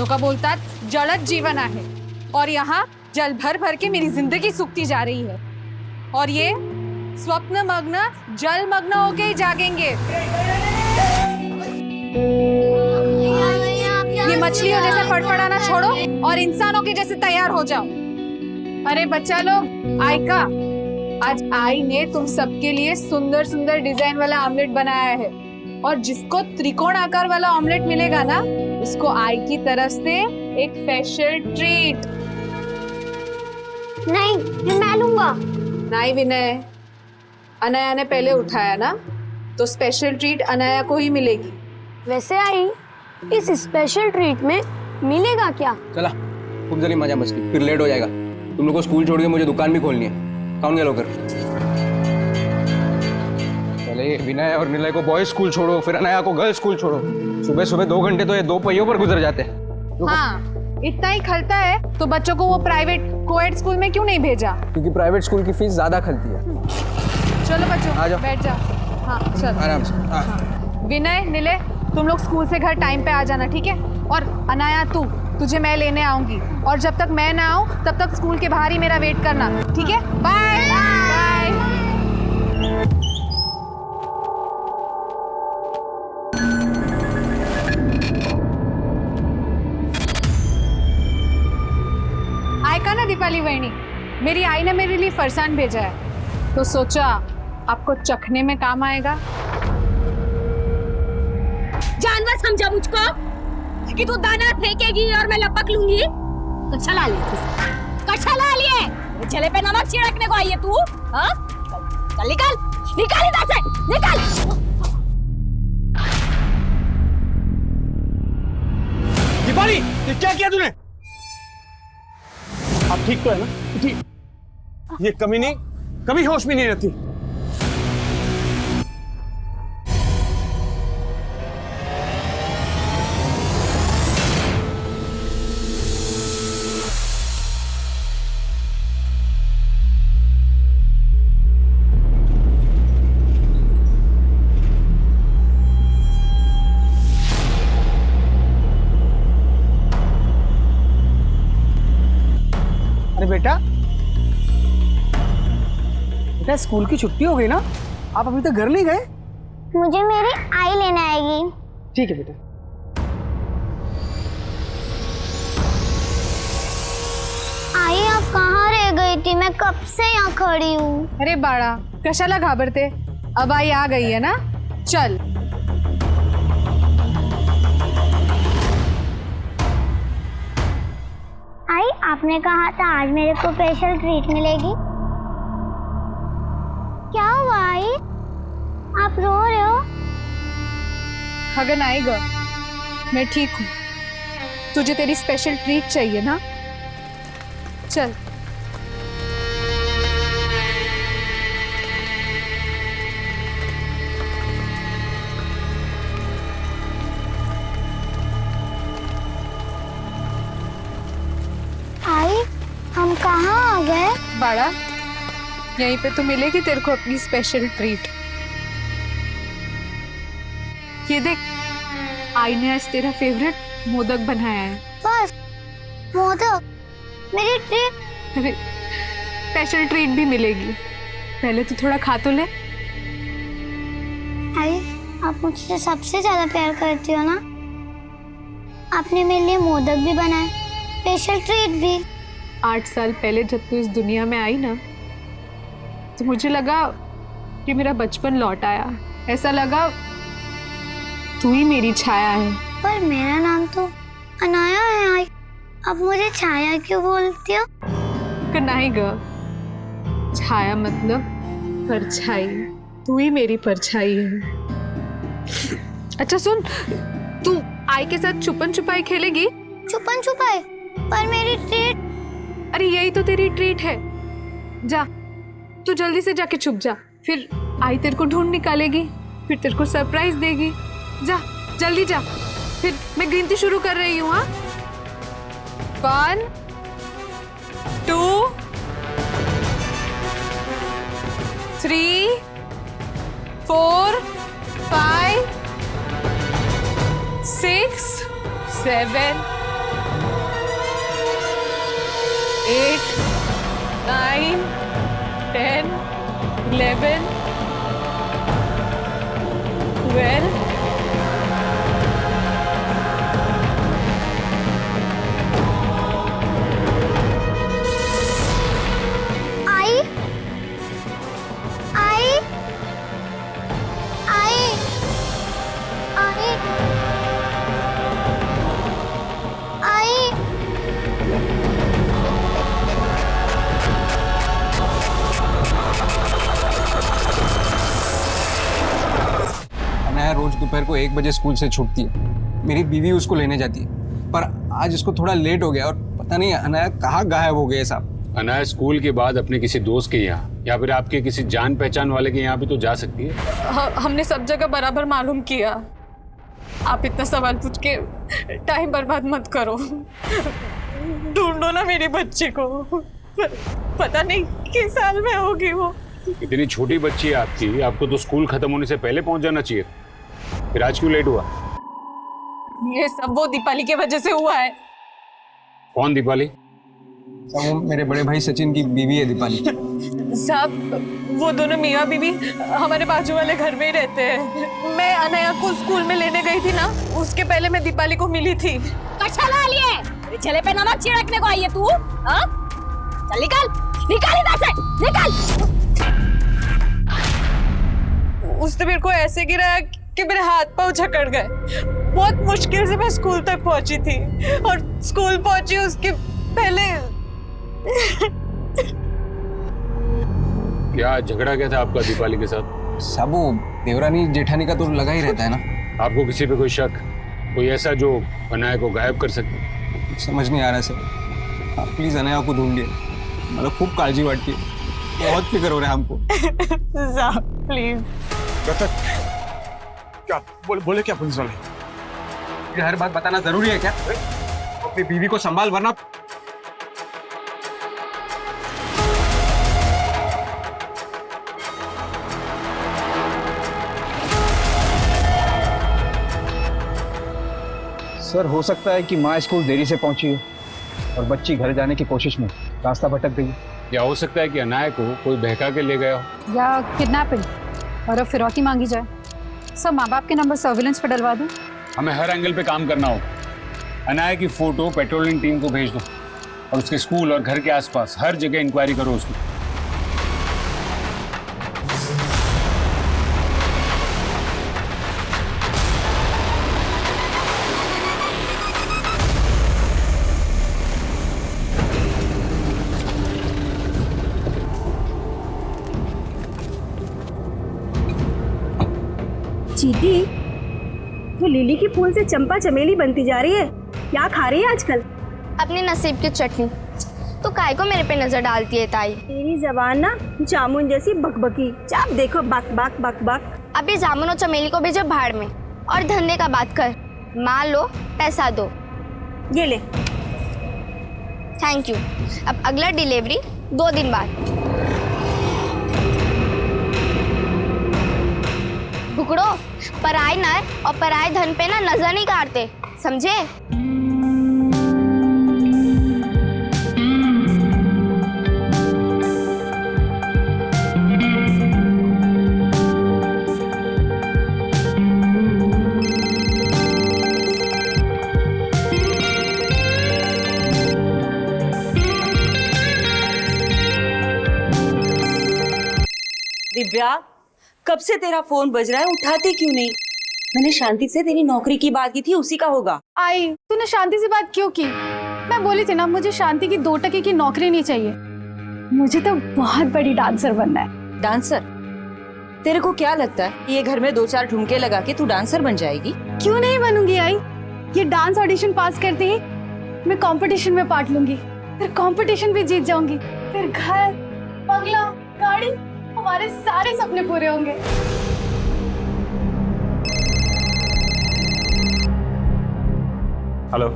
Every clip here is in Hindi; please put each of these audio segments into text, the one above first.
लोग बोलतात जलद जीवन आहे और यहाँ जल भर भर के मेरी जिंदगी सूखती जा रही है और ये स्वप्न मग्न जल मग्न होके ही जागेंगे। ये मछलियों जैसे फड़फड़ाना छोड़ो और इंसानों के जैसे तैयार हो जाओ। अरे बच्चा लोग, आई का आज आई ने तुम सबके लिए सुंदर सुंदर डिजाइन वाला ऑमलेट बनाया है और जिसको त्रिकोण आकार वाला ऑमलेट मिलेगा ना, उसको आई की तरफ से एक स्पेशल ट्रीट। नहीं, मैं लूंगा। नहीं विनय, अनाया ने पहले उठाया ना, तो स्पेशल ट्रीट अनाया को ही मिलेगी। वैसे आई, इस स्पेशल ट्रीट में मिलेगा क्या? चला, खूब जल्दी मजा मस्ती, फिर लेट हो जाएगा। तुम लोग को स्कूल छोड़ के मुझे दुकान भी खोलनी है। कौन गया लोकर? पहले विनय और निलय को बॉयज स्कूल छोड़ो, फिर अनाया को गर्ल्स स्कूल छोड़ो। सुबह सुबह 2 घंटे तो ये 2 पहियों पर गुजर जाते हैं। हाँ, इतना ही खलता है तो बच्चों को वो प्राइवेट कोएड स्कूल में क्यों नहीं भेजा? क्योंकि प्राइवेट स्कूल की फीस ज्यादा खलती है। चलो बच्चों, आ जाओ। बैठ जाओ। हाँ चल, आराम से। हाँ। विनय, निलय, तुम लोग स्कूल से घर टाइम पे आ जाना, ठीक है? और अनाया तुझे मैं लेने आऊंगी और जब तक मैं ना आऊं तब तक स्कूल के बाहर ही मेरा वेट करना, ठीक है? Bye bye. आयका ना दीपाली बहनी, मेरी आई ने मेरे लिए फरसान भेजा है तो सोचा आपको चखने में काम आएगा। जानवर समझा मुझको कि तू दाना फेंकेगी और मैं लपक लूंगी? तो चला ले, चला लिए। चले पे नमक छिड़कने को आई है तू? हाँ? चल निकाल, निकाल इधर से, निकाल। दीपाली, ये क्या किया तूने? अब ठीक तो है ना? ठीक। ये कमीनी कभी होश में नहीं रहती। अरे बेटा, स्कूल की छुट्टी हो गई ना? आप अभी तक घर नहीं गए? मुझे मेरी आई लेने आएगी। ठीक है बेटा। आई, आप कहाँ रह गई थी? मैं कब से यहाँ खड़ी हूँ। अरे बाळा, कशाला घाबरते? अब आई आ गई है ना, चल। आई, आपने कहा था आज मेरे को स्पेशल ट्रीट मिलेगी। क्या हुआ आई? आप रो रहे हो? खगन आएगा, मैं ठीक हूँ। तुझे तेरी स्पेशल ट्रीट चाहिए ना? चल। आई, हम कहाँ आ गए? बाड़ा, यहीं पे तो मिलेगी तेरे को अपनी स्पेशल ट्रीट। ये देख, आई ने आज तेरा फेवरेट मोदक बनाया है। बस मोदक? मेरी ट्रीट? अरे, स्पेशल ट्रीट भी मिलेगी, पहले तो थोड़ा खा तो ले। आई, आप मुझसे सबसे ज्यादा प्यार करती हो ना? आपने मेरे लिए मोदक भी बनाए, स्पेशल ट्रीट भी। 8 साल पहले जब तू इस दुनिया में आई ना, तो मुझे लगा कि मेरा बचपन लौट आया। ऐसा लगा तू ही मेरी छाया है। पर मेरा नाम तो अनाया है आई, अब मुझे छाया क्यों बोलती हो? नहीं ग, छाया मतलब परछाई। तू ही मेरी परछाई है। अच्छा सुन, तू आई के साथ छुपन छुपाई खेलेगी? छुपन छुपाई? पर मेरी ट्रीट? अरे यही तो तेरी ट्रीट है। जा, तू जल्दी से जाके छुप जा, फिर आई तेरे को ढूंढ निकालेगी, फिर तेरे को सरप्राइज देगी। जा, जल्दी जा, फिर मैं गिनती शुरू कर रही हूँ। हाँ, 1 2 3 4 5 6 7 8, 9, 10, 11, 12. आई आई आई आई आई अनाया रोज दोपहर को 1 बजे स्कूल से छूटती है। मेरी बीवी उसको लेने जाती है, पर आज इसको थोड़ा लेट हो गया और पता नहीं अनाया कहाँ गायब हो गए साहब। अनाया स्कूल के बाद अपने किसी दोस्त के यहाँ या फिर आपके किसी जान पहचान वाले के यहाँ भी तो जा सकती है। हमने सब जगह बराबर मालूम किया। आप इतना सवाल पूछ के टाइम बर्बाद मत करो। ढूंढो ना मेरे बच्चे को। पता नहीं किस साल में होगी वो। इतनी छोटी बच्ची है आपकी, आपको तो स्कूल खत्म होने से पहले पहुंच जाना चाहिए। फिर आज क्यों लेट हुआ? ये सब वो दीपाली की वजह से हुआ है। कौन दीपाली? साहब वो मेरे बड़े भाई सचिन की बीवी है दीपाली। साहब वो दोनों मियाँ बीवी हमारे बाजू वाले घर में ही रहते हैं। मैं अनया को स्कूल में लेने गई थी ना, उसके पहले मैं दीपाली को मिली थी। कच्छा ला लिए, मेरे चले पे नमक छिड़कने को आई है तू? हाँ? चल निकल, निकल इधर से, निकल। उसने मेरे को ऐसे गिराया कि मेरे हाथ पाँव जकड़ गए। बहुत मुश्किल से मैं स्कूल तक पहुंची थी और स्कूल पहुंची उसके पहले। क्या झगड़ा क्या था आपका दीपाली के साथ? साहब वो देवरानी जेठानी का तो लगा ही रहता है ना। आपको किसी पे कोई शक, कोई ऐसा जो अनाया को गायब कर सके? समझ नहीं आ रहा सर। आप प्लीज अनाया को ढूंढिए, मतलब खूब काळजी वाटती है, बहुत फिक्र हो रहा है हमको। प्लीज। क्या बोले क्या पुलिस वाले? ये हर बात बताना जरूरी है क्या? अपनी बीवी को संभाल वरना। सर हो सकता है कि माँ स्कूल देरी से पहुंची हो और बच्ची घर जाने की कोशिश में रास्ता भटक गई। या हो सकता है कि अनाया को कोई बहका के ले गया हो। या किडनैपिंग और अब फिरौती मांगी जाए। सब माँ बाप के नंबर सर्विलेंस पे डलवा दूं। हमें हर एंगल पे काम करना होगा। अनाया की फोटो पेट्रोलिंग टीम को भेज दो और उसके स्कूल और घर के आसपास हर जगह इंक्वायरी करो उसकी। चीटी, तो लिली की फूल से चंपा चमेली बनती जा रही है। क्या खा रही है आजकल? अपने नसीब की चटनी। तो काय को मेरे पे नजर डालती है ताई? तेरी जबान ना जामुन जैसी बकबकी। जब देखो बक बक बक बक। अभी जामुन और चमेली को भेजो भाड़ में और धंधे का बात कर। माल लो, पैसा दो। ये ले। Thank you. अब अगला डिलीवरी 2 दिन बाद। भुकड़ो, पराई नर और पराई धन पे ना नजर नहीं काटते, समझे? दिव्या, कब से तेरा फोन बज रहा है, उठाती क्यों नहीं? मैंने शांति से तेरी नौकरी की बात की थी, उसी का होगा। आई, तूने शांति से बात क्यों की? मैं बोली थी ना मुझे शांति की 2 टके की नौकरी नहीं चाहिए। मुझे तो बहुत बड़ी डांसर बनना है। डांसर? तेरे को क्या लगता है कि ये घर में 2-4 ठुमके लगा के तू डांसर बन जाएगी? क्यों नहीं बनूंगी आई? ये डांस ऑडिशन पास करते ही मैं कंपटीशन में पार्ट लूंगी, फिर कंपटीशन भी जीत जाऊंगी, फिर घर, बंगला, गाड़ी, हमारे सारे सपने पूरे होंगे। हेलो।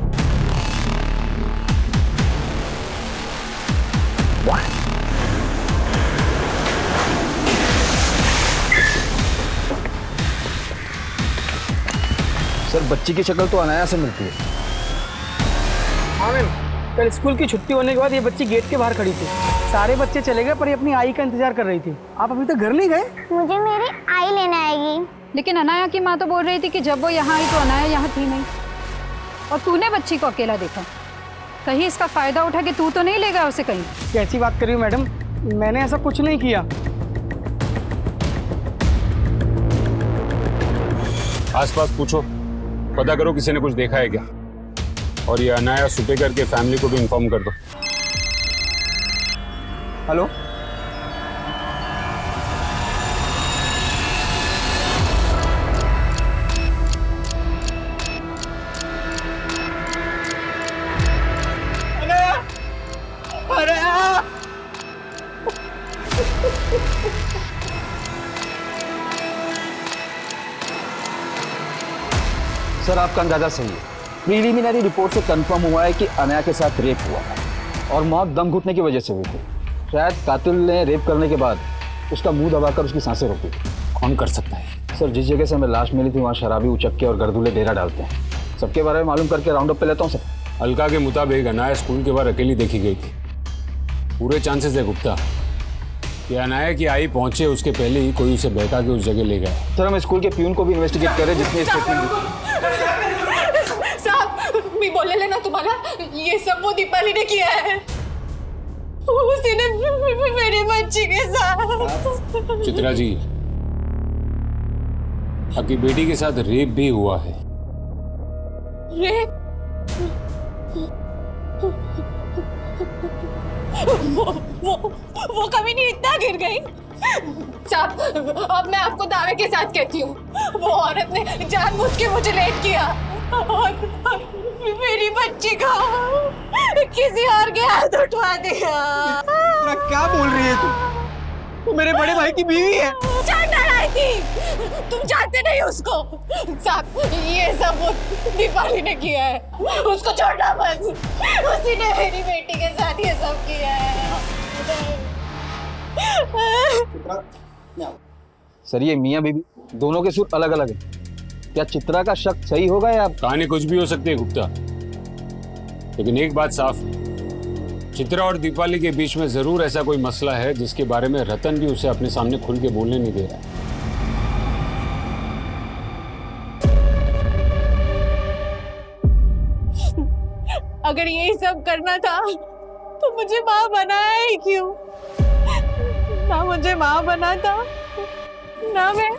सर बच्ची की शक्ल तो अनाया से मिलती है। हाँ मैम, कल स्कूल की छुट्टी होने के बाद ये बच्ची गेट के बाहर खड़ी थी। सारे बच्चे चले गए पर ये अपनी आई का इंतजार कर रही थी। आप अभी तक घर नहीं गए? मुझे मेरी आई लेने आएगी। लेकिन अनाया की माँ तो बोल रही थी कि जब वो यहाँ आई तो अनाया यहाँ थी नहीं, और तूने बच्ची को अकेला देखा। कहीं इसका फायदा उठा कि तू तो नहीं ले गया उसे कहीं? कैसी बात कर रही हो मैडम, मैंने ऐसा कुछ नहीं किया। आसपास पूछो, पता करो किसी ने कुछ देखा है क्या, और ये अनाया सुपेकर के फैमिली को भी इन्फॉर्म कर दो। हेलो, सर आपका अंदाजा सही है। प्रीलिमिनरी रिपोर्ट से कंफर्म हुआ है कि अनाया के साथ रेप हुआ है और मौत दम घुटने की वजह से हुई थी। शायद कातिल ने रेप करने के बाद उसका मुंह दबाकर उसकी सांसें रोकी। कौन कर सकता है? सर जिस जगह से हमें लाश मिली थी वहाँ शराबी उचक्के और गर्दूले डेरा डालते हैं। सबके बारे में मालूम करके राउंड अप पे लेता हूँ सर। अलका के मुताबिक अनाया स्कूल के बाहर अकेली देखी गई थी। पूरे चांसेस है गुप्ता कि अनाया की आई पहुंचे उसके पहले ही कोई उसे बहका के उस जगह ले गया। सर हम स्कूल के प्यून को भी इन्वेस्टिगेट कर रहे हैं जिसने स्टेटमेंट दी। साहब मैं बोले लेना तुम्हारा, ये सब वो दीपाली ने किया है। उसी ने मेरी बच्ची के साथ। चित्रा जी, आपकी बेटी के साथ रेप भी हुआ है। रेप? वो कभी नहीं इतना गिर गई। साहब अब मैं आपको दावे के साथ कहती हूँ, वो औरत ने जानबूझ के मुझे लेट किया और मेरी बच्ची का किसी और के हाथ उठवा दिया। क्या बोल रही है तू मेरे बड़े भाई की बीवी है। जान डराई थी, तुम जानते नहीं उसको। साहब ये सब वो दीपाली ने किया है, उसको छोड़ना मत। उसी ने मेरी बेटी के साथ ये सब किया है। सर ये मियाँ बीवी दोनों के सुर अलग अलग है। क्या चित्रा का शक सही होगा या कहानी कुछ भी हो सकती है गुप्ता, लेकिन एक बात साफ है, चित्रा और दीपाली के बीच में जरूर ऐसा कोई मसला है जिसके बारे में रतन भी उसे अपने सामने खुल के बोलने नहीं दे रहा है। अगर यही सब करना था तो मुझे माँ बनाया ही क्यों? ना मुझे माँ बना था ना मैं।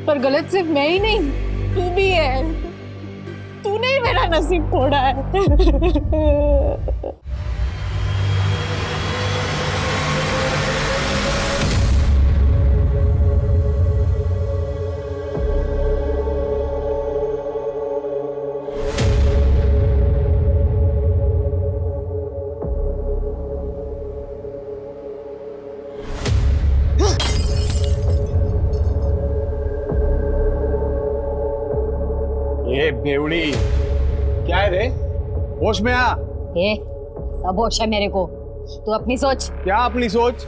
पर गलत सिर्फ मैं ही नहीं, तू भी है। तूने ही मेरा नसीब तोड़ा है। ये बेवड़ी क्या है रे? होश में आ। ए, सब होश है मेरे को, तू अपनी सोच। क्या अपनी सोच?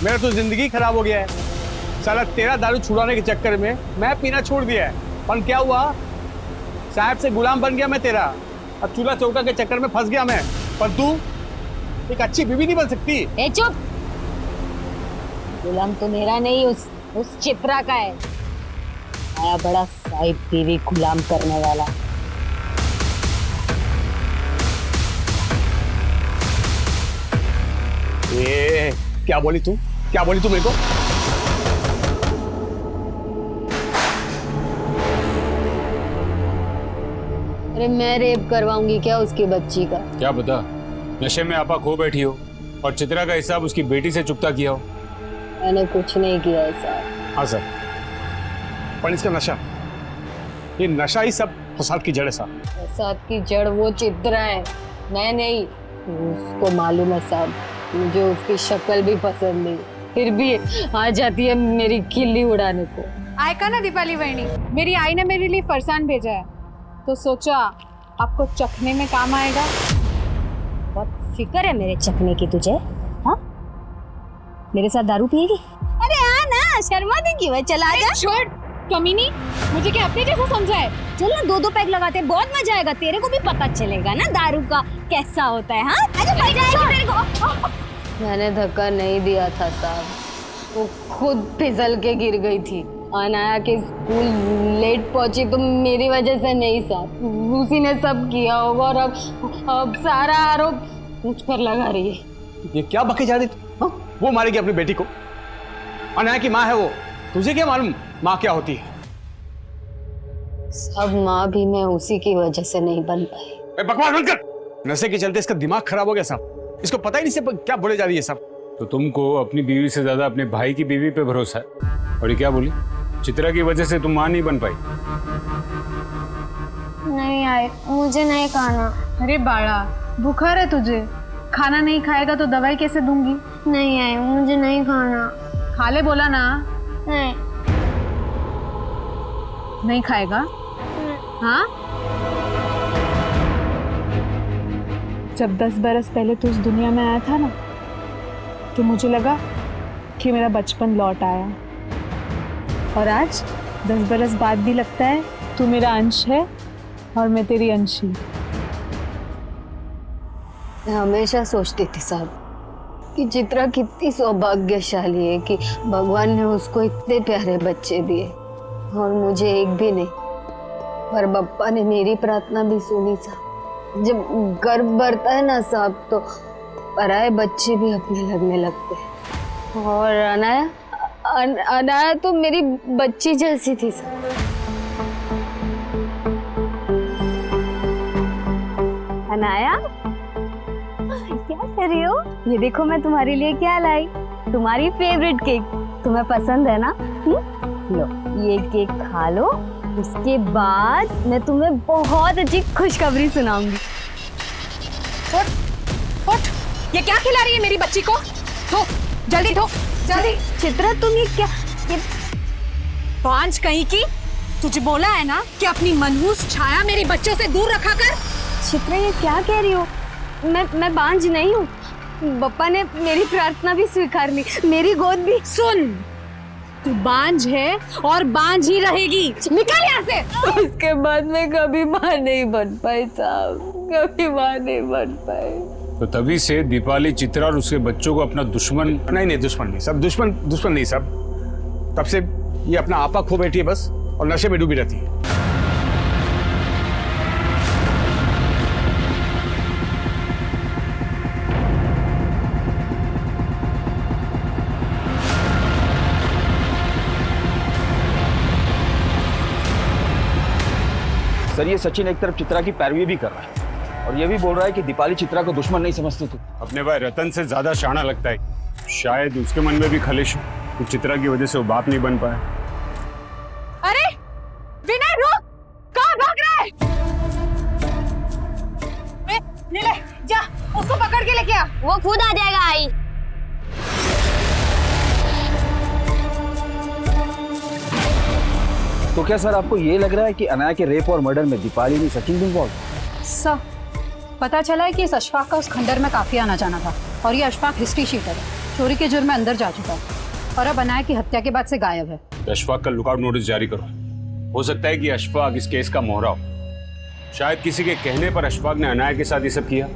मेरा तो जिंदगी खराब हो गया है। साला तेरा दारू छुड़ाने के चक्कर में मैं पीना छोड़ दिया है। पर क्या हुआ? साहब से गुलाम बन गया मैं तेरा। अब चूल्हा चौका के चक्कर में फंस गया मैं। पर तू एक अच्छी बीवी नहीं बन सकती। ए चुप, गुलाम तो मेरा नहीं, उस चित्रा का है। आया बड़ा साहिब बीवी गुलाम करने वाला। ए, क्या बोली तू मेरे को? अरे मैं रेप करवाऊंगी क्या उसकी बच्ची का? क्या पता नशे में आपा खो बैठी हो और चित्रा का हिसाब उसकी बेटी से चुकता किया हो। मैंने कुछ नहीं किया ऐसा। हाँ सर, पर इसका नशा, ये नशा ही सब फसाद की जड़ है साहब। फसाद की जड़ वो चित्रा है, मैं नहीं। उसको मालूम है साहब, मुझे उसकी शक्ल भी पसंद नहीं, फिर भी आ जाती है मेरी खिल्ली उड़ाने को। आयका ना दीपाली बहनी, मेरी आई ने मेरे लिए फरसान भेजा है, तो सोचा आपको चखने में काम आएगा। बहुत फिक्र है मेरे चखने की तुझे? हाँ, मेरे साथ दारू पिएगी? अरे हाँ ना, शर्मा देगी वह, चला जा। छोड़ कमीनी, मुझे क्या अपने जैसा समझा है? चल ना, 2-2 पैक लगाते हैं, बहुत मजा आएगा। तेरे को भी पता चलेगा ना दारू का कैसा होता है। हाँ, अरे मजा आएगी तेरे को। मैंने धक्का नहीं दिया था साहब, वो खुद फिसल के गिर गई थी। अनाया के स्कूल लेट पहुंची तो मेरी वजह से नहीं साहब, उसी ने सब किया होगा और अब सारा आरोप मुझ पर लगा रही है। ये क्या बके जा रही थी? हाँ? वो मारेगी अपनी बेटी को, अनाया की माँ है वो। तुझे क्या मालूम माँ क्या होती है? सब माँ भी मैं उसी की वजह से नहीं बन पाई। बकवास बंद कर। नशे के चलते इसका दिमाग खराब हो गया साहब। इसको पता ही नहीं सब क्या बोले जा रही है साहब। तो तुमको अपनी बीवी से ज्यादा अपने भाई की बीवी पे भरोसा है। और ये क्या बोली? चित्रा की वजह से तुम मां नहीं बन पाई। नहीं आए, मुझे नहीं खाना। अरे बाड़ा, बुखार है तुझे, खाना नहीं खाएगा तो दवाई कैसे दूंगी? नहीं आए, मुझे नहीं खाना। खा ले बोला ना। नहीं नहीं खाएगा? हाँ, जब 10 बरस पहले तू इस दुनिया में आया था ना, तो मुझे लगा कि मेरा बचपन लौट आया, और आज 10 बरस बाद भी लगता है तू मेरा अंश है और मैं तेरी अंशी। मैं हमेशा सोचती थी साहब कि चित्रा कितनी सौभाग्यशाली है कि भगवान ने उसको इतने प्यारे बच्चे दिए और मुझे एक भी नहीं। पर बप्पा ने मेरी प्रार्थना भी सुनी साहब। जब गर्भ बढ़ता है ना साहब, तो पराए बच्चे भी अपने लगने लगते हैं। और अनाया तो मेरी बच्ची जैसी थी साहब। अनाया, क्या कर रही हो? ये देखो मैं तुम्हारे लिए क्या लाई, तुम्हारी फेवरेट केक। तुम्हें पसंद है ना? लो, ये केक खा लो, उसके बाद मैं तुम्हें बहुत अच्छी खुशखबरी सुनाऊंगी। उठ, ये क्या खिला रही है मेरी बच्ची को? धो, जल्दी धो, जल्दी। चित्रा, तुम ये क्या? ये बांझ कहीं की, तुझे बोला है ना कि अपनी मनहूस छाया मेरे बच्चों से दूर रखा कर। चित्रा, ये क्या कह रही हो? मैं बांझ नहीं हूँ। बप्पा ने मेरी प्रार्थना भी स्वीकार ली, मेरी गोद भी। सुन, तू बांझ है और बांझ ही रहेगी। निकल यहाँ से। उसके बाद मैं कभी माँ नहीं बन पाई साहब, कभी माँ नहीं बन पाई। तो तभी से दीपाली चित्रा और उसके बच्चों को अपना दुश्मन। नहीं, दुश्मन नहीं सब, दुश्मन नहीं सब। तब से ये अपना आपा खो बैठी है बस, और नशे में डूबी रहती है। सर, ये सचिन एक तरफ चित्रा की पैरवी भी कर रहा है और ये भी बोल रहा है कि दीपाली चित्रा को दुश्मन नहीं समझती थी। अपने भाई रतन से ज्यादा शाना लगता है। शायद उसके मन में भी खलिश हो कि चित्रा की वजह से वो बाप नहीं बन पाया। अरे विनय, रुक, कहाँ भाग रहा है? ले ले, जा उसको पकड़ के लेके आ। वो खुद आ जाएगा। आई, तो क्या सर आपको ये लग रहा है कि अनाया के रेप और मर्डर में दीपाली नहीं सचिन भी इन्वॉल्व? सर, पता चला है कि इस अशफाक का उस खंडर में काफी आना जाना था, और ये अशफाक हिस्ट्री शीटर है, चोरी के जुर्म में अंदर जा चुका है और अब अनाया की हत्या के बाद से गायब है। अशफाक का लुकआउट नोटिस जारी करो। हो सकता है कि अशफाक इस केस का मोहरा हो। शायद किसी के कहने पर अशफाक ने अनाया के साथ ये सब किया।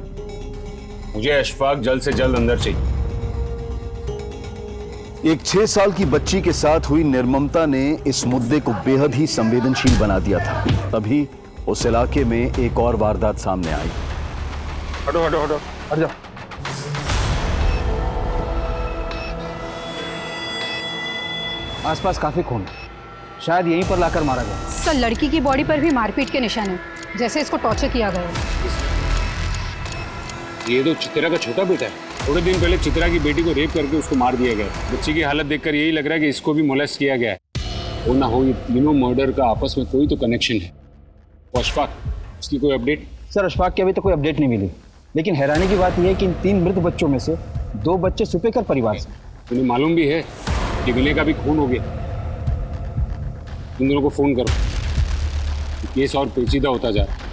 मुझे अशफाक जल्द से जल्द अंदर चाहिए। एक 6 साल की बच्ची के साथ हुई निर्ममता ने इस मुद्दे को बेहद ही संवेदनशील बना दिया था। तभी उस इलाके में एक और वारदात सामने आई। हटो हटो हटो, हट जाओ। आसपास काफी खून, शायद यहीं पर लाकर मारा गया। सर, लड़की की बॉडी पर भी मारपीट के निशान है, जैसे इसको टॉर्चर किया गया है। ये तो चित्रा का छोटा बेटा है। थोड़े दिन पहले चित्रा की बेटी को रेप करके उसको मार दिया गया। बच्ची की हालत देखकर यही लग रहा है कि इसको भी मोलेस्ट किया गया है। हो ना हो, ये तीनों मर्डर का आपस में कोई तो कनेक्शन है। अशफाक, उसकी कोई अपडेट? सर, अशफाक की अभी तक कोई अपडेट नहीं मिली, लेकिन हैरानी की बात यह है कि इन 3 मृत बच्चों में से 2 बच्चे सुपेकर परिवार से। तुम्हें मालूम भी है कि विनय का भी खून हो गया। इन दोनों को फोन करो, केस और पेचीदा होता जा रहा है।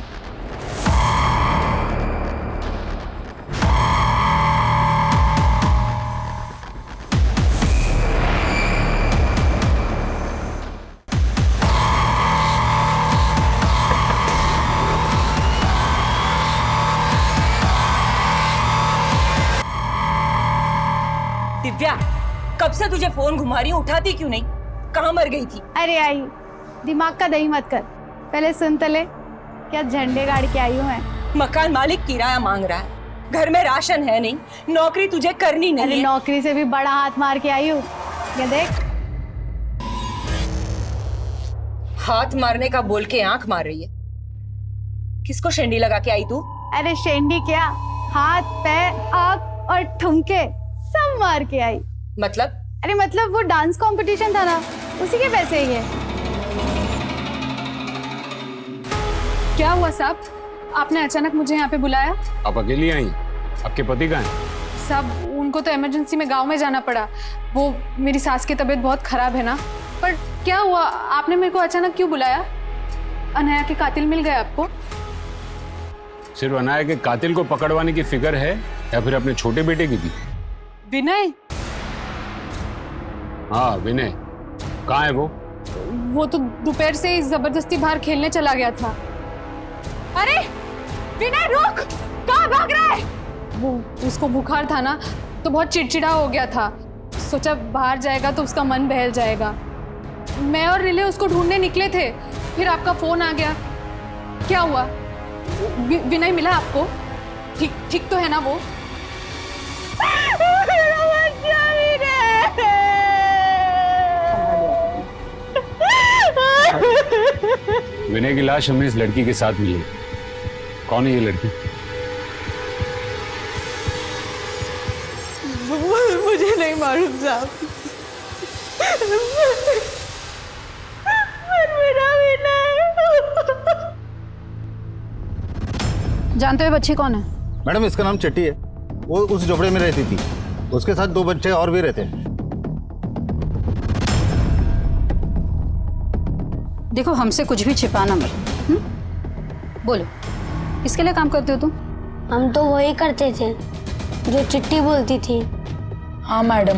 दिव्या, कब से तुझे फोन घुमा रही हूँ, उठाती क्यों नहीं? कहाँ मर गई थी? अरे आई, दिमाग का दही मत कर, पहले सुन तो ले, क्या झंडे गाड़ के आई हूँ मैं। मकान मालिक किराया मांग रहा है, घर में राशन है नहीं, नौकरी तुझे करनी नहीं अरे है। नौकरी से भी बड़ा हाथ मार के आई हूँ, ये देख। हाथ मारने का बोल के आंख मार रही है। किसको शेंडी लगा के आई तू? अरे शेंडी क्या, हाथ पैर आँख और ठुमके सब मार के आई। मतलब? अरे मतलब वो डांस कंपटीशन था ना, उसी के पैसे ही है। क्या हुआ साहब, आपने अचानक मुझे यहाँ पे बुलाया? आप अकेली आई? आपके पति कहाँ हैं? साहब उनको तो इमरजेंसी में गांव में जाना पड़ा, वो मेरी सास की तबीयत बहुत खराब है ना। पर क्या हुआ, आपने मेरे को अचानक क्यों बुलाया? अनया के कातिल मिल गए आपको? सिर्फ अनाया के कातिल को पकड़वाने की फिक्र है या फिर अपने छोटे बेटे की भी? विनय? हाँ विनय, कहाँ है वो? वो तो दोपहर से ही जबरदस्ती बाहर खेलने चला गया था। अरे विनय रुक, कहाँ भाग रहा है? वो उसको बुखार था ना, तो बहुत चिड़चिड़ा हो गया था, सोचा बाहर जाएगा तो उसका मन बहल जाएगा। मैं और रिले उसको ढूंढने निकले थे, फिर आपका फोन आ गया। क्या हुआ, विनय मिला आपको? ठीक ठीक तो है ना वो? विनय की लाश हमें इस लड़की के साथ मिली। कौन है ये लड़की? मुझे नहीं मालूम साहब। जानते हो बच्ची कौन है? मैडम इसका नाम चट्टी है, वो उस झोपड़े में रहती थी, उसके साथ 2 बच्चे और भी रहते हैं। देखो हमसे कुछ भी छिपाना मत। बोलो, किसके लिए काम करते हो तुम? हम तो वही करते थे जो चिट्टी बोलती थी। हाँ मैडम,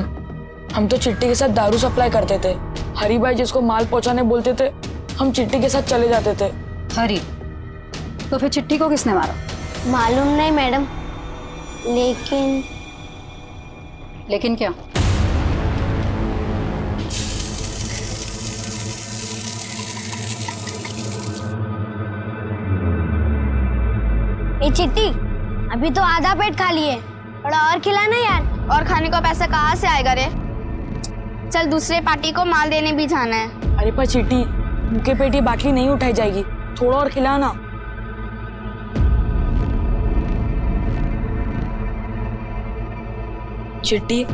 हम तो चिट्टी के साथ दारू सप्लाई करते थे। हरी भाई जिसको माल पहुंचाने बोलते थे, हम चिट्टी के साथ चले जाते थे। हरी? तो फिर चिट्टी को किसने मारा? मालूम नहीं मैडम, लेकिन क्या? ए चिट्टी, अभी तो आधा पेट खा लिए, थोड़ा और खिलाना यार। और खाने का पैसा कहाँ से आएगा रे? चल दूसरे पार्टी को माल देने भी जाना है। अरे पर चिट्टी, भूखे पेट ये बाटली नहीं उठाई जाएगी, थोड़ा और खिलाना। चिट्टी,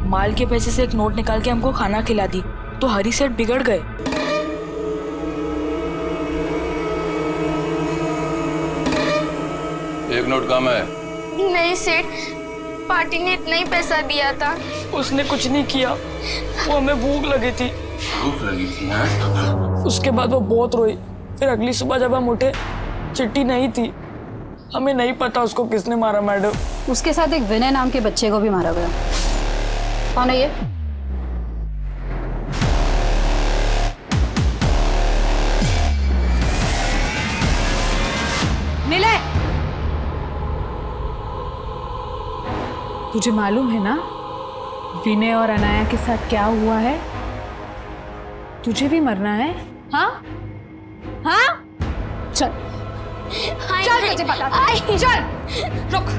माल के पैसे से एक नोट निकाल के हमको खाना खिला दी तो हरी सेठ बिगड़ गए। एक नोट कम है। नहीं सेठ, पार्टी ने इतना ही पैसा दिया था। उसने कुछ नहीं किया, वो हमें भूख लगी थी। भूख लगी थी हाँ? उसके बाद वो बहुत रोई। फिर अगली सुबह जब हम उठे, चिट्टी नहीं थी। हमें नहीं पता उसको किसने मारा मैडम। उसके साथ एक विनय नाम के बच्चे को भी मारा गया। कौन है ये? मिले? तुझे मालूम है ना विनय और अनाया के साथ क्या हुआ है? तुझे भी मरना है? हाँ हाँ, चल चल, तुझे पता है। चल रुक।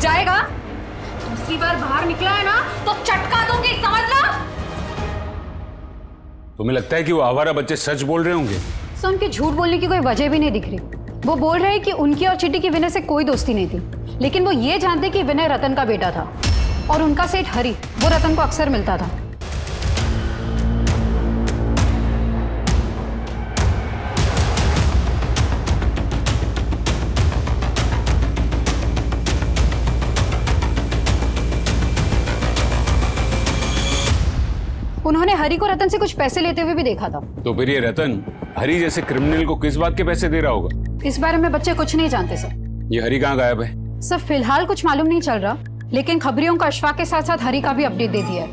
जाएगा? दूसरी बार बाहर निकला है ना तो चटका दूंगी, समझ लो। तुम्हें लगता है कि वो आवारा बच्चे सच बोल रहे होंगे? सो उनके झूठ बोलने की कोई वजह भी नहीं दिख रही। वो बोल रहे हैं कि उनकी और चिट्टी की विनय से कोई दोस्ती नहीं थी, लेकिन वो ये जानते कि विनय रतन का बेटा था और उनका सेठ हरी वो रतन को अक्सर मिलता था। उन्होंने हरी को रतन से कुछ पैसे लेते हुए भी देखा था। तो फिर ये रतन हरी जैसे क्रिमिनल को किस बात के पैसे दे रहा होगा? इस बारे में बच्चे कुछ नहीं जानते सर। ये हरी कहाँ गायब है? सर फिलहाल कुछ मालूम नहीं चल रहा, लेकिन खबरियों को अशफाक के साथ साथ हरी का भी अपडेट दे दिया है।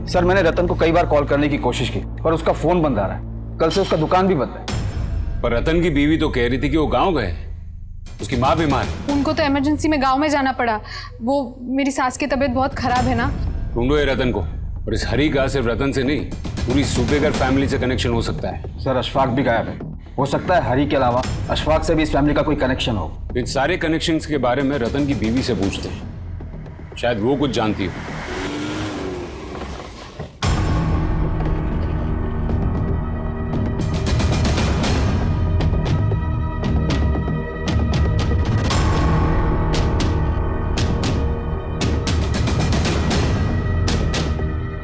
सर मैंने रतन को कई बार कॉल करने की कोशिश की पर उसका फोन बंद आ रहा है। कल से उसका दुकान भी बंद है। पर रतन की बीवी तो कह रही थी कि वो गाँव गए। उसकी माँ बीमार है। उनको तो इमरजेंसी में गांव में जाना पड़ा। वो मेरी सास की तबीयत बहुत खराब है ना। ढूंढो ये रतन को। और इस हरी का सिर्फ रतन से नहीं, पूरी सूबेगर फैमिली से कनेक्शन हो सकता है। सर अशफाक भी गायब है, हो सकता है हरी के अलावा अशफाक से भी इस फैमिली का कोई कनेक्शन हो। इन सारे कनेक्शंस के बारे में रतन की बीवी से पूछते हैं, शायद वो कुछ जानती हो।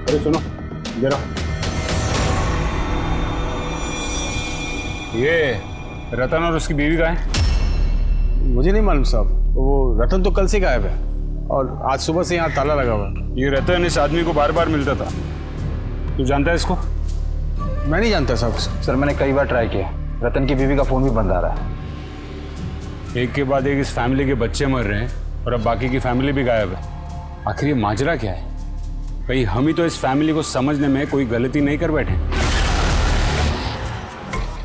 अरे सुनो जरा, ये रतन और उसकी बीवी का है? मुझे नहीं मालूम साहब, वो रतन तो कल से गायब है और आज सुबह से यहाँ ताला लगा हुआ है। ये रतन इस आदमी को बार बार मिलता था। तू जानता है इसको? मैं नहीं जानता साहब। सर मैंने कई बार ट्राई किया, रतन की बीवी का फोन भी बंद आ रहा है। एक के बाद एक इस फैमिली के बच्चे मर रहे हैं और अब बाकी की फैमिली भी गायब है। आखिर ये माजरा क्या है? कहीं हम ही तो इस फैमिली को समझने में कोई गलती नहीं कर बैठे?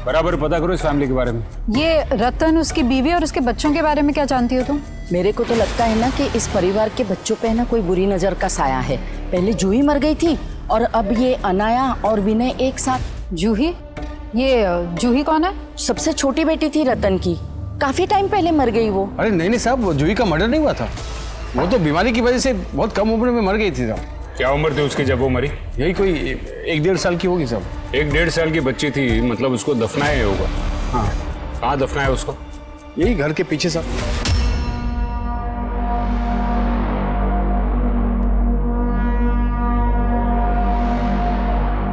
बराबर पता करो इस फैमिली के बारे में। ये रतन, उसकी बीवी और उसके बच्चों के बारे में क्या जानती हो तुम? मेरे को तो लगता है ना कि इस परिवार के बच्चों पे ना कोई बुरी नजर का साया है। पहले जूही मर गई थी और अब ये अनाया और विनय एक साथ। जूही? ये जूही कौन है? सबसे छोटी बेटी थी रतन की, काफी टाइम पहले मर गई वो। अरे नहीं साहब, वो जूही का मर्डर नहीं हुआ था। वो तो बीमारी की वजह से बहुत कम उम्र में मर गई थी साहब। क्या उम्र थी उसकी जब वो मरी? यही कोई 1-1.5 साल की होगी साहब। 1-1.5 साल की बच्ची थी, मतलब उसको दफनाया होगा। हाँ। कहाँ दफनाया उसको? यही घर के पीछे साहब।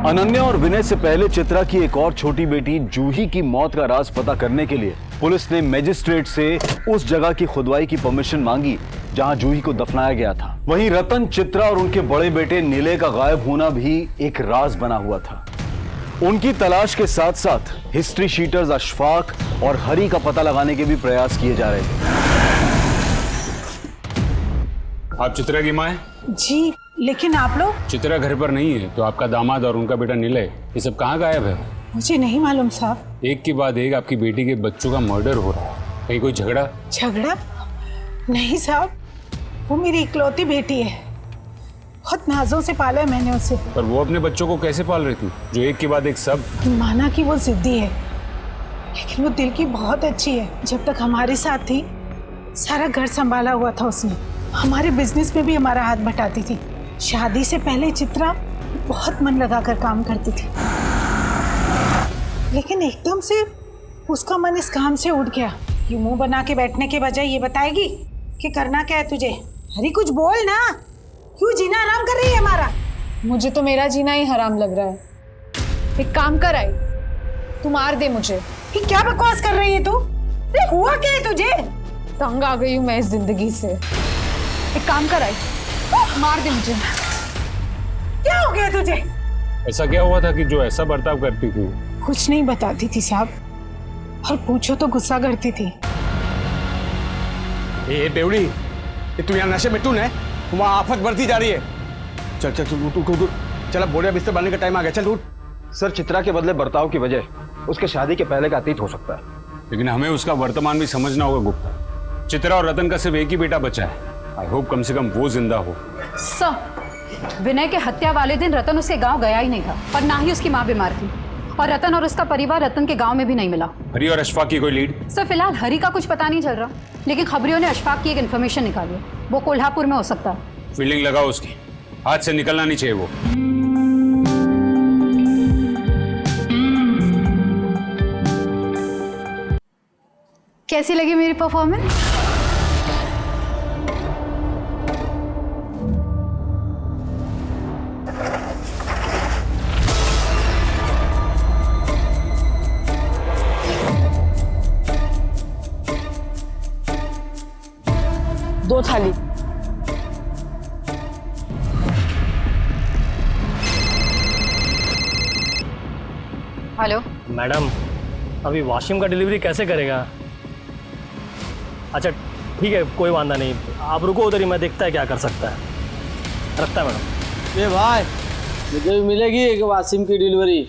अनन्या और विनय से पहले चित्रा की एक और छोटी बेटी जूही की मौत का राज पता करने के लिए पुलिस ने मजिस्ट्रेट से उस जगह की खुदवाई की परमिशन मांगी जहां जूही को दफनाया गया था। वहीं रतन, चित्रा और उनके बड़े बेटे नीले का गायब होना भी एक राज बना हुआ था। उनकी तलाश के साथ साथ हिस्ट्री शीटर्स अशफाक और हरी का पता लगाने के भी प्रयास किए जा रहे थे। आप चित्रा की माँ हैं? जी, लेकिन आप लोग? चित्रा घर पर नहीं है, तो आपका दामाद और उनका बेटा नीलय, ये सब कहाँ गायब है? मुझे नहीं मालूम साहब। एक के बाद एक आपकी बेटी के बच्चों का मर्डर हो रहा है। कहीं कोई झगड़ा? झगड़ा? नहीं साहब, वो मेरी इकलौती बेटी है। बहुत नाजों से पाला है मैंने उसे। पर वो अपने बच्चों को कैसे पाल रही थी, जो एक के बाद एक सब? माना कि वो जिद्दी है, लेकिन वो दिल की बहुत अच्छी है। जब तक हमारे साथ थी, सारा घर संभाला हुआ था उसने। हमारे बिजनेस में भी हमारा हाथ बटाती थी। शादी से पहले चित्रा बहुत मन लगाकर काम करती थी, लेकिन एकदम से उसका मन इस काम से उठ गया। ये मुंह बना के बैठने के बजाय ये बताएगी कि करना क्या है तुझे। अरे कुछ बोल ना, क्यों जीना हराम कर रही है हमारा? मुझे तो मेरा जीना ही हराम लग रहा है। एक काम कर आई, तू मार दे मुझे। ये क्या बकवास कर रही है तू? अरे हुआ क्या है तुझे? तंग आ गई हूँ मैं इस जिंदगी से। एक काम कर आई, मार दे मुझे। क्या हो गया तुझे? ऐसा क्या हुआ था कि जो ऐसा बर्ताव करती थी? कुछ नहीं बताती थी साहब, और पूछो तो गुस्सा करती थी। ए बेवड़ी, ये तू यहाँ नशे में टून है, वहाँ आफत बढ़ती जा रही है। चल चल चल उठ उठ उठ, चल अब बोरिया बिस्तर बांधने का टाइम आ गया, चल उठ। सर चित्रा के बदले बर्ताव की वजह उसके शादी के पहले का अतीत हो सकता है, लेकिन हमें उसका वर्तमान भी समझना होगा गुप्ता। चित्रा और रतन का सिर्फ एक ही बेटा बचा है। आई होप कम से कम वो जिंदा हो। सर, विनय के हत्या वाले दिन रतन उसके गांव गया ही नहीं था, और ना ही उसकी माँ बीमार थी, और रतन और उसका परिवार रतन के गांव में भी नहीं मिला। हरी और अशफाक की कोई लीड? सर फिलहाल हरी का कुछ पता नहीं चल रहा, लेकिन खबरियों ने अशफाक की एक इन्फॉर्मेशन निकाली है। वो कोल्हापुर में हो सकता है। फील्डिंग लगाओ उसकी, हाथ से निकलना नहीं चाहिए वो। कैसी लगी मेरी परफॉर्मेंस? दो थाली। हेलो मैडम, अभी वॉशिंग का डिलीवरी कैसे करेगा? अच्छा ठीक है, कोई वांदा नहीं, आप रुको उधर ही, मैं देखता है क्या कर सकता है। रखता है मैडम। ये भाई, मुझे भी मिलेगी एक वासिम की डिलीवरी।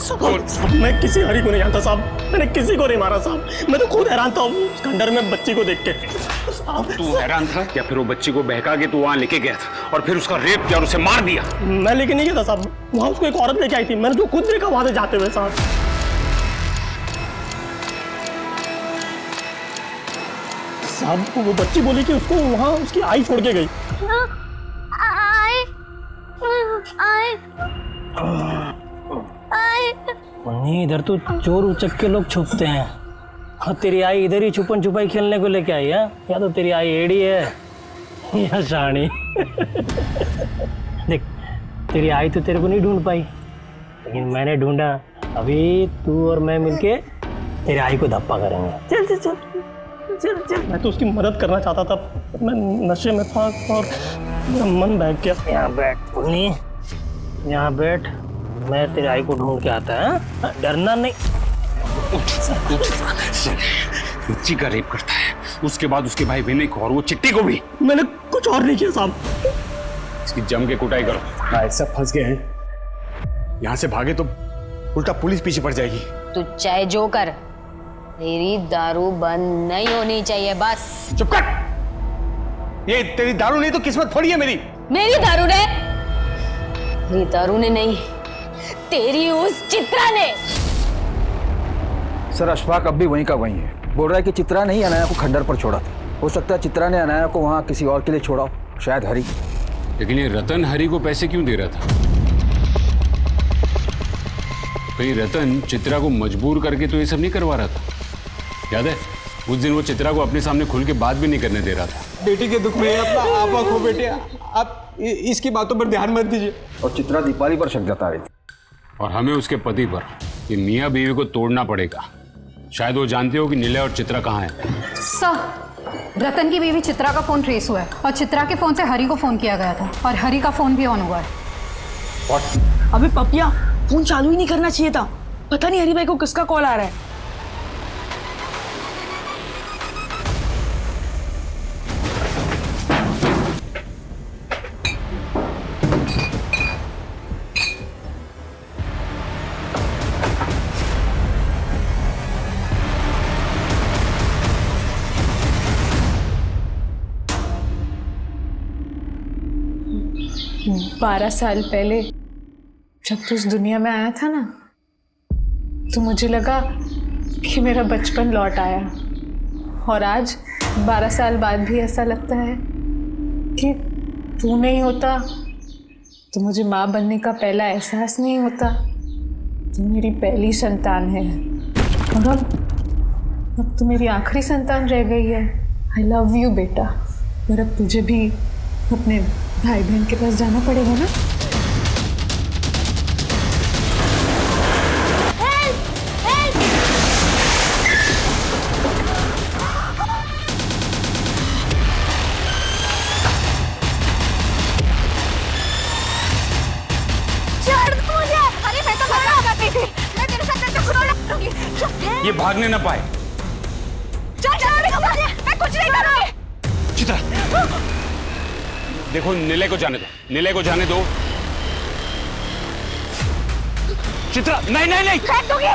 साहब मैं किसी हरी को नहीं जानता साहब, मैंने किसी को नहीं मारा साहब, मैं तो खुद हैरान था उस खंडर में बच्ची को देख के। तू हैरान था या फिर वो बच्ची को बहका के तू वहां लेके गया था और फिर उसका रेप किया और उसे मार दिया? मैं लेके नहीं गया था साहब, वहां उसको एक औरत लेके आई थी, मैंने तो खुद देखा वहां से जाते हुए साहब। साहब वो बच्ची बोली कि उसको वहां उसकी आई छोड़ के गई। नहीं इधर तो चोर उचक के लोग छुपते हैं, और तेरी आई इधर ही छुपन छुपाई खेलने को लेके आई है। या तो तेरी आई एड़ी है या शानी। देख तेरी आई तो तेरे को नहीं ढूंढ पाई, लेकिन मैंने ढूंढा। अभी तू और मैं मिलके तेरी आई को धप्पा करेंगे। चल चल चल चल चल। मैं तो उसकी मदद करना चाहता था, मैं नशे में था और मेरा मन बहक गया। यहाँ बैठ उन्नी, यहाँ बैठ, मैं तेरी आई को ढूंढ के आता है, डरना नहीं। बच्ची का रेप करता है, उसके बाद उसके भाई विनय को और वो चिट्टी को भी। मैंने कुछ और नहीं किया साहब। इसकी जम के कुटाई करो। भाई सब फंस गए हैं, यहाँ से भागे तो उल्टा पुलिस पीछे पड़ जाएगी। तू चाहे जो कर, तेरी दारू बंद नहीं होनी चाहिए बस। चुप कर, ये तेरी दारू नहीं तो किस्मत फोड़ी है मेरी। मेरी दारू ने? मेरी दारू ने नहीं, तेरी उस चित्रा ने। सर अशफाक अब भी वहीं का वहीं है, बोल रहा है कि चित्रा ने ही अनाया को खंडर पर छोड़ा था। हो सकता है चित्रा ने अनाया को वहाँ किसी और के लिए छोड़ा हो, शायद हरी। लेकिन ये रतन हरी को पैसे क्यों दे रहा था? कहीं रतन चित्रा को मजबूर करके तो ये सब नहीं करवा रहा था? याद है उस दिन वो चित्रा को अपने सामने खुल के बात भी नहीं करने दे रहा था। बेटी के दुख में अपना आपा खो बेटे, आप इसकी बातों पर ध्यान मत दीजिए। और चित्रा दीपाली पर शक जता रही थी, और हमें उसके पति पर, कि मियाँ बीवी को तोड़ना पड़ेगा। शायद वो जानते हो कि निलय और चित्रा कहाँ है। सर रतन की बीवी चित्रा का फोन ट्रेस हुआ है और चित्रा के फोन से हरी को फोन किया गया था और हरी का फोन भी ऑन हुआ है। अबे पपिया, फोन चालू ही नहीं करना चाहिए था, पता नहीं हरी भाई को किसका कॉल आ रहा है। बारह साल पहले जब तू इस दुनिया में आया था ना, तो मुझे लगा कि मेरा बचपन लौट आया। और आज 12 साल बाद भी ऐसा लगता है कि तू नहीं होता तो मुझे माँ बनने का पहला एहसास नहीं होता। तू मेरी पहली संतान है और अब तो मेरी आखिरी संतान रह गई है। आई लव यू बेटा। और अब तुझे भी अपने भाई बहन के पास जाना पड़ेगा ना। ये भागने ना पाए। मैं कुछ नहीं करूंगी। चित्रा देखो, निलय को जाने दो, निलय को जाने दो। चित्रा नहीं नहीं नहीं, फेंक दूंगी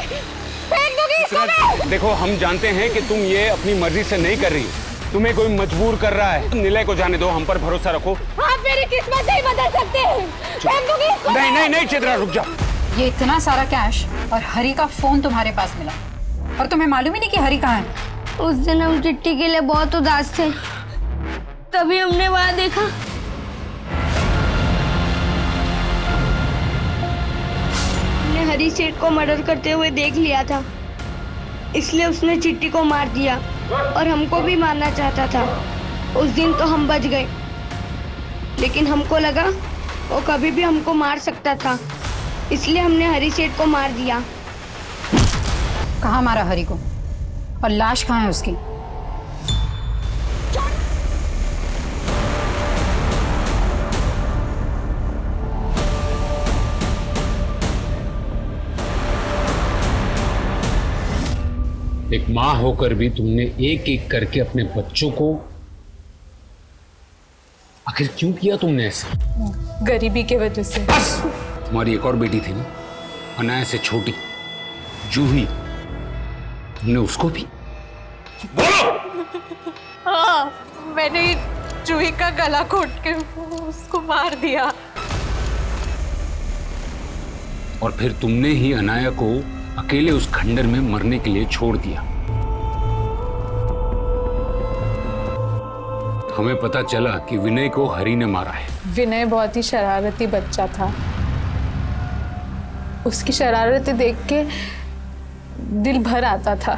इसको मैं। देखो हम जानते हैं कि तुम ये अपनी मर्जी से नहीं कर रही, तुम्हें कोई मजबूर कर रहा है। निलय को जाने दो, हम पर भरोसा रखो। आप मेरी किस्मत नहीं बदल सकते। फेंक दूंगी इसको। नहीं नहीं नहीं चित्रा रुक जा। ये इतना सारा कैश और हरी का फोन तुम्हारे पास मिला और तुम्हें मालूम ही नहीं कि हरी कहाँ है। उस दिन हम चिट्टी के लिए बहुत उदास थे, तभी हमने वहां देखा। हमने हरी सेठ को मर्डर करते हुए देख लिया था, इसलिए उसने चिट्टी को मार दिया और हमको भी मारना चाहता था। उस दिन तो हम बच गए, लेकिन हमको लगा वो कभी भी हमको मार सकता था, इसलिए हमने हरी सेठ को मार दिया। कहाँ मारा हरी को और लाश कहाँ है उसकी? एक माँ होकर भी तुमने एक एक करके अपने बच्चों को, आखिर क्यों किया तुमने ऐसा? गरीबी के वजह से। बस, तुम्हारी एक और बेटी थी ना, अनाया से छोटी जूही, तुमने उसको भी? हाँ, मैंने जूही का गला घोट के उसको मार दिया। और फिर तुमने ही अनाया को अकेले उस खंडर में मरने के लिए छोड़ दिया। हमें पता चला कि विनय को हरि ने मारा है। विनय बहुत ही शरारती बच्चा था। उसकी शरारतें देख के दिल भर आता था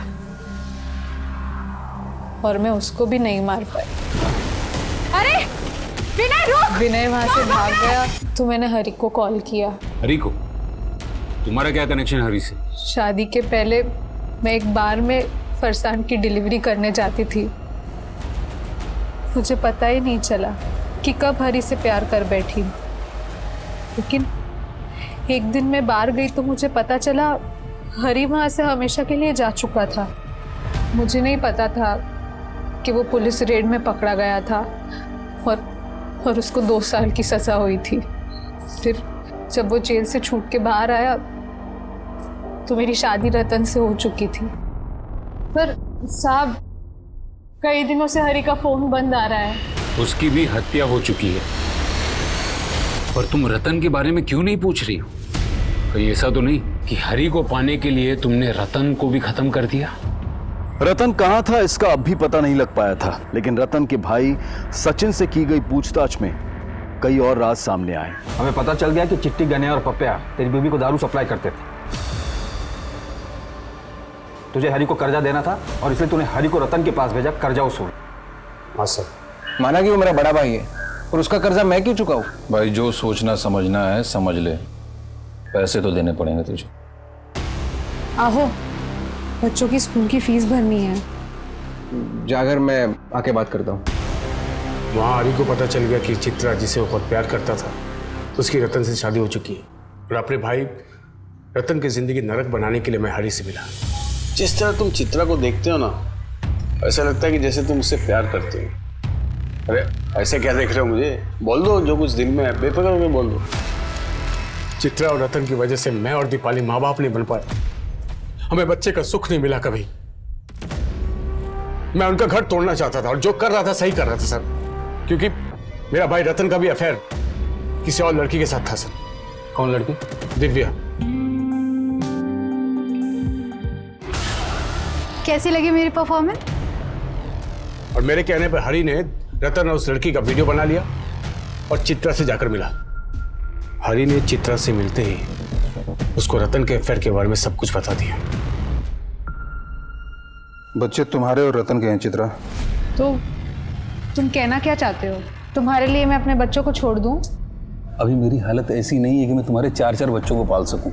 और मैं उसको भी नहीं मार पाई। अरे विनय रुक! विनय वहां से भाग गया तो मैंने हरि को कॉल किया। हरि को? तुम्हारा क्या कनेक्शन हरि से? शादी के पहले मैं एक बार में फरसान की डिलीवरी करने जाती थी। मुझे पता ही नहीं चला कि कब हरि से प्यार कर बैठी, लेकिन एक दिन मैं बाहर गई तो मुझे पता चला हरि वहां से हमेशा के लिए जा चुका था। मुझे नहीं पता था कि वो पुलिस रेड में पकड़ा गया था और उसको 2 साल की सजा हुई थी। फिर जब वो जेल से छूट के बाहर आया तो मेरी शादी रतन से हो चुकी थी। पर साहब, कई दिनों से हरि का फोन बंद आ रहा है। उसकी भी हत्या हो चुकी है। और तुम रतन के बारे में क्यों नहीं पूछ रही हो? कहीं ऐसा तो नहीं कि हरि को पाने के लिए तुमने रतन को भी खत्म कर दिया? रतन कहां था इसका अब भी पता नहीं लग पाया था, लेकिन रतन के भाई सचिन से की गई पूछताछ में कई और राज सामने आए। हमें पता चल गया कि चिट्टी, गने और पप्पिया तेरी बीवी को दारू सप्लाई करते थे। तुझे हरि को कर्जा देना था और इसलिए तूने हरि को रतन के पास भेजा कर्जा वसूल। हाँ सर। माना कि वो मेरा बड़ा भाई है और उसका कर्जा मैं क्यों चुकाऊं? भाई जो सोचना समझना है समझ ले, पैसे तो देने पड़ेंगे तुझे। आहो, बच्चों की स्कूल की फीस भरनी है। जागर मैं आके बात करता हूँ। वहाँ हरि को पता चल गया कि चित्रा, जिसे वो बहुत प्यार करता था, उसकी रतन से शादी हो चुकी है। और अपने भाई रतन की जिंदगी नरक बनाने के लिए मैं हरि से मिला। जिस तरह तुम चित्रा को देखते हो ना, ऐसा लगता है कि जैसे तुम उससे प्यार करते हो। अरे ऐसे क्या देख रहे हो मुझे? बोल दो जो कुछ दिल में है, बेफिक्र होकर बोल दो। चित्रा और रतन की वजह से मैं और दीपाली माँ बाप नहीं बन पाए। हमें बच्चे का सुख नहीं मिला कभी। मैं उनका घर तोड़ना चाहता था और जो कर रहा था सही कर रहा था सर, क्योंकि मेरा भाई रतन का भी अफेयर किसी और लड़की के साथ था सर। कौन लड़की? दिव्या। कैसी लगी मेरी परफॉर्मेंस? और मेरे कहने पर हरि ने रतन और उस लड़की का वीडियो बना लिया और चित्रा से जाकर मिला। हरि ने चित्रा से मिलते ही उसको रतन के अफेयर के बारे में सब कुछ बता दिया। बच्चे तुम्हारे और रतन के हैं चित्रा। तो तुम कहना क्या चाहते हो? तुम्हारे लिए मैं अपने बच्चों को छोड़ दूं? अभी मेरी हालत ऐसी नहीं है कि मैं तुम्हारे 4-4 बच्चों को पाल सकूं।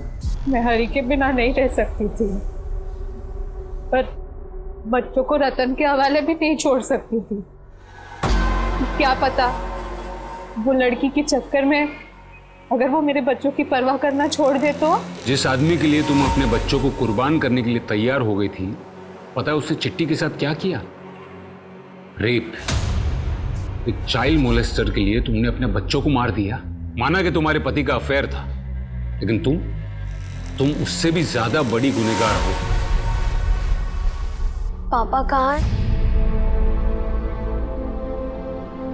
मैं हरि के बिना नहीं रह सकती थी, पर बच्चों को रतन के हवाले भी नहीं छोड़ सकती थी। क्या पता वो लड़की के चक्कर में अगर वो मेरे बच्चों की परवाह करना छोड़ दे तो? जिस आदमी के लिए तुम अपने बच्चों को कुर्बान करने के लिए तैयार हो गई थी, पता है उससे चिट्टी के साथ क्या किया? रेप। एक चाइल्ड मोलेस्टर के लिए तुमने अपने बच्चों को मार दिया। माना कि तुम्हारे पति का अफेयर था, लेकिन तुम उससे भी ज्यादा बड़ी गुनहगार हो। पापा कहाँ हैं?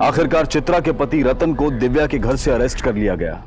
आखिरकार चित्रा के पति रतन को दिव्या के घर से अरेस्ट कर लिया गया।